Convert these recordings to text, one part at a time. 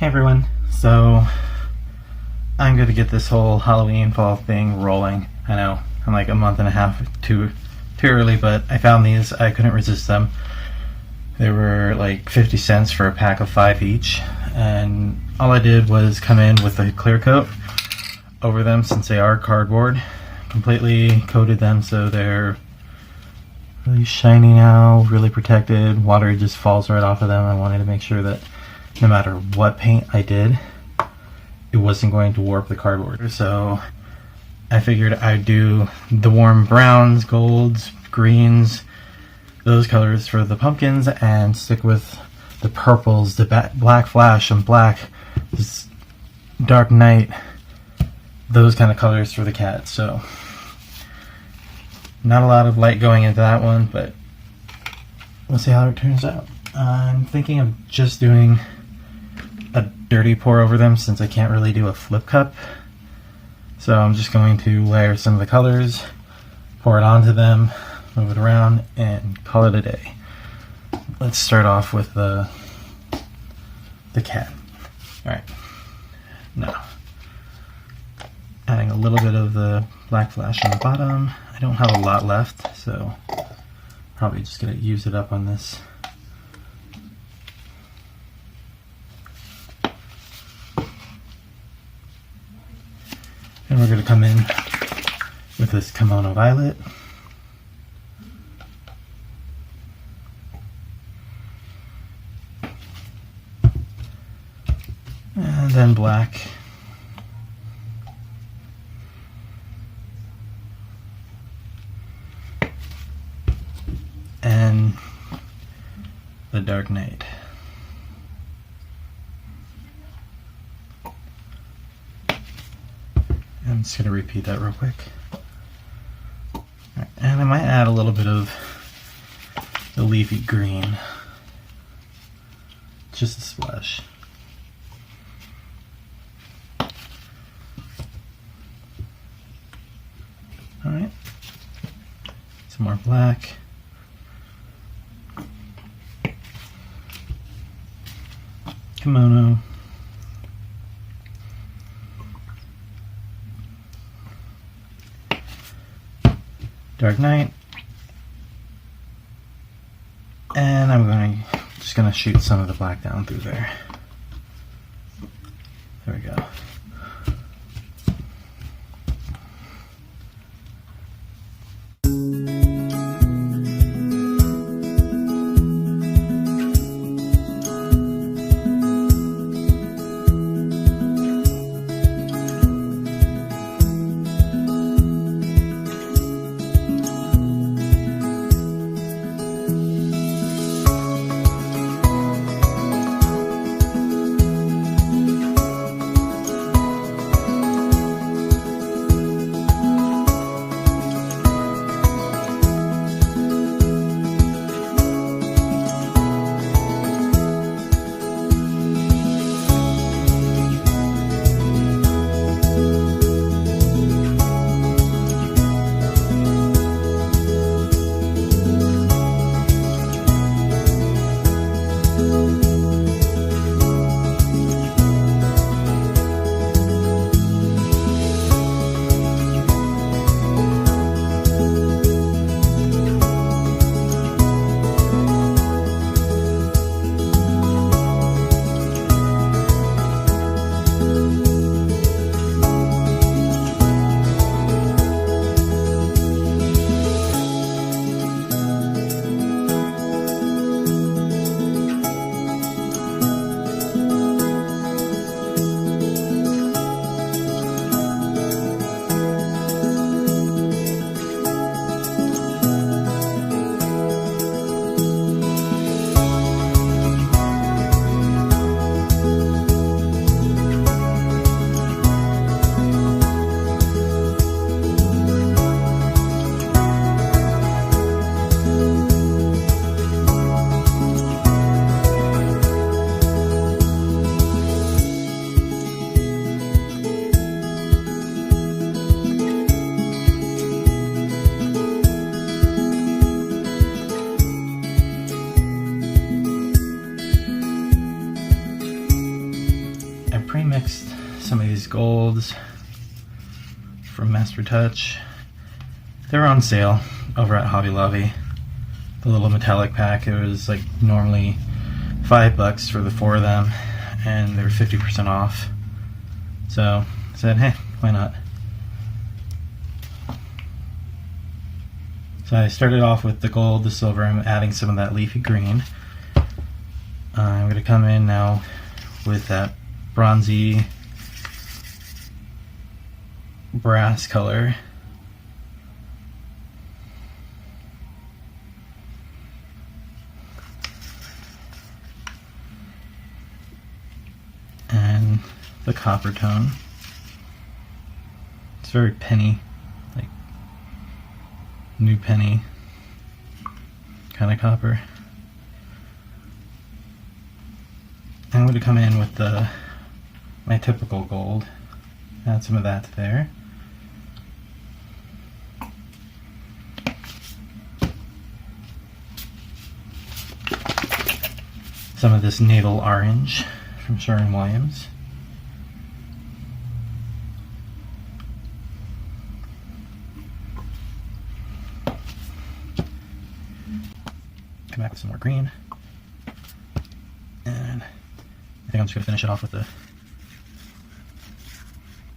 Hey everyone, so I'm going to get this whole Halloween fall thing rolling. I know, I'm like a month and a half too early, but I found these, I couldn't resist them. They were like 50 cents for a pack of 5 each, and all I did was come in with a clear coat over them since they are cardboard. Completely coated them so they're really shiny now, really protected. Water just falls right off of them. I wanted to make sure that no matter what paint I did, it wasn't going to warp the cardboard. So I figured I'd do the warm browns, golds, greens, those colors for the pumpkins, and stick with the purples, the black flash and black, this dark night, those kind of colors for the cat. So not a lot of light going into that one, but we'll see how it turns out. I'm thinking of just doing a dirty pour over them since I can't really do a flip cup. So I'm just going to layer some of the colors, pour it onto them, move it around, and call it a day. Let's start off with the cat. Alright, now adding a little bit of the black flash on the bottom. I don't have a lot left, so probably just gonna use it up on this. And we're going to come in with this Kimono violet. And then black. And the dark night. I'm just going to repeat that real quick. Right, and I might add a little bit of the leafy green. Just a splash. Alright. Some more black. Kimono. Dark Night, and I'm just gonna shoot some of the black down through there. There we go. Master Touch. They were on sale over at Hobby Lobby. The little metallic pack, it was like normally $5 for the 4 of them, and they were 50% off. So I said, hey, why not? So I started off with the gold, the silver, and adding some of that leafy green. I'm going to come in now with that bronzy brass color. And the copper tone. It's very penny, like new penny kind of copper. I'm going to come in with my typical gold. Add some of that there. Some of this Navel orange from Sherwin Williams. Come back with some more green. And I think I'm just going to finish it off with the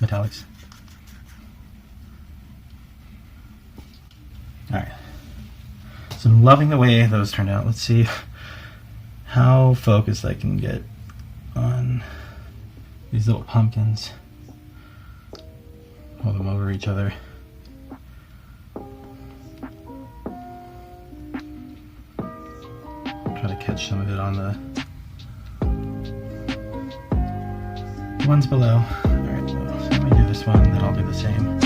metallics. Alright. So I'm loving the way those turned out. Let's see how focused I can get on these little pumpkins. Hold them over each other. Try to catch some of it on the ones below. Alright, so let me do this one, then I'll do the same.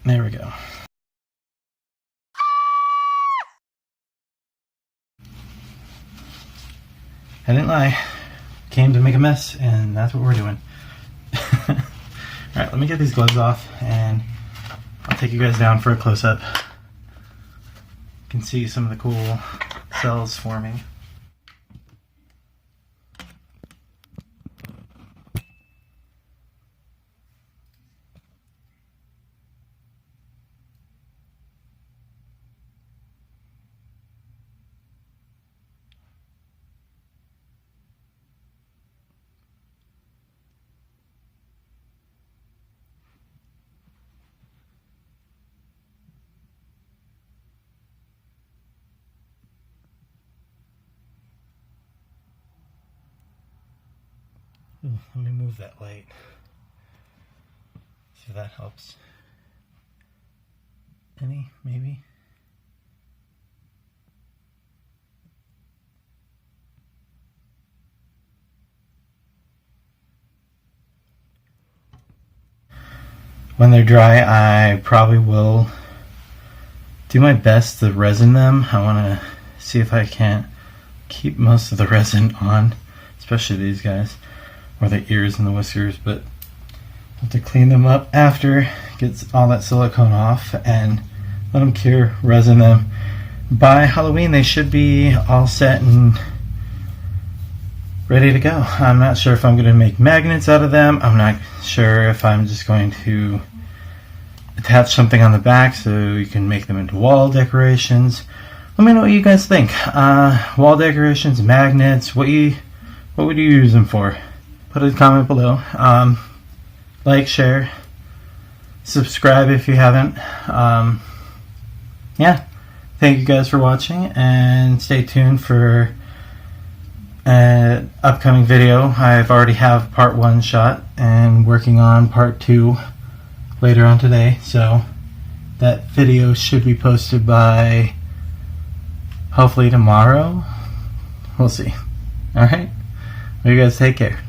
There we go. I didn't lie. Came to make a mess, and that's what we're doing. Alright, let me get these gloves off, and I'll take you guys down for a close-up. You can see some of the cool cells forming. Let me move that light. See if that helps. Any, maybe? When they're dry, I probably will do my best to resin them. I want to see if I can't keep most of the resin on, especially these guys, or the ears and the whiskers, but I'll have to clean them up after, get all that silicone off, and let them cure, resin them. By Halloween they should be all set and ready to go. I'm not sure if I'm going to make magnets out of them. I'm not sure if I'm just going to attach something on the back so you can make them into wall decorations. Let me know what you guys think. Wall decorations, magnets, what would you use them for? Put a comment below. Like, share, subscribe if you haven't. Yeah, thank you guys for watching, and stay tuned for an upcoming video. I've already have part 1 shot and working on part 2 later on today, so that video should be posted by hopefully tomorrow. We'll see. Alright, well, you guys take care.